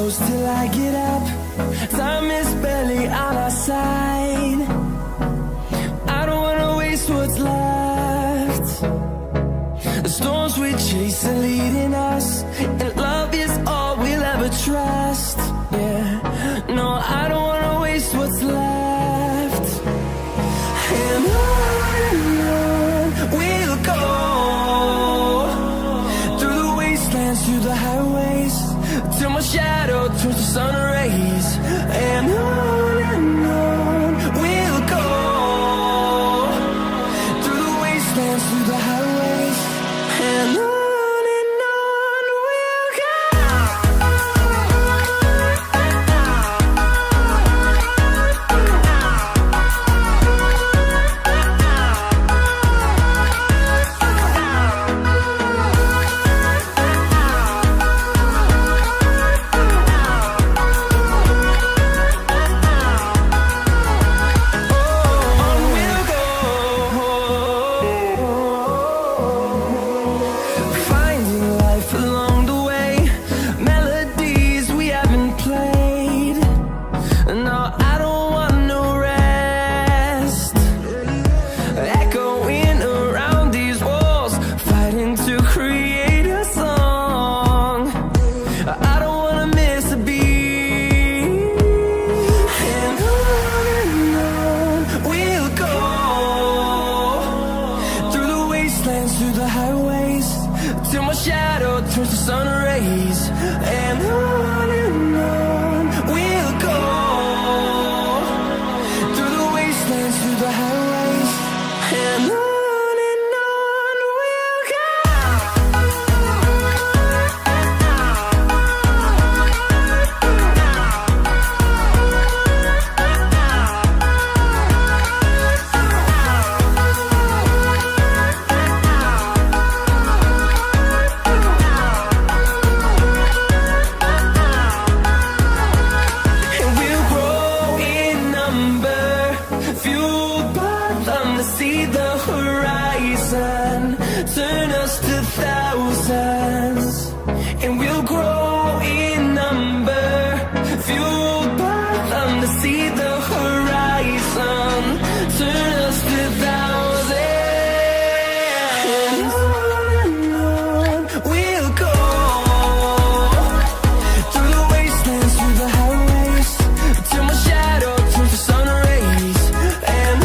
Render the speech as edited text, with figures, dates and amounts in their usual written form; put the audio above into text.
close till I get up. Time is barely on our side. I don't wanna waste what's left. The storms we chase are leading us, and love is all we'll ever trust. Yeah, no, I don't wanna waste what's left. And on we'll go, through the wastelands, through the highways, till my shadow turns to sun rays. And on we'll go, through the wastelands, through the highways, and on we'll go. Through the highways, till my shadow turns to sun rays. And on we'll go, through the wastelands, through the highways, and on we'll go. See the horizon turn us to thousands, and we'll grow in number, fueled by them. To see the horizon turn us to thousands, and on we'll go, through the wastelands, through the highways, till my shadow turns to sun rays. And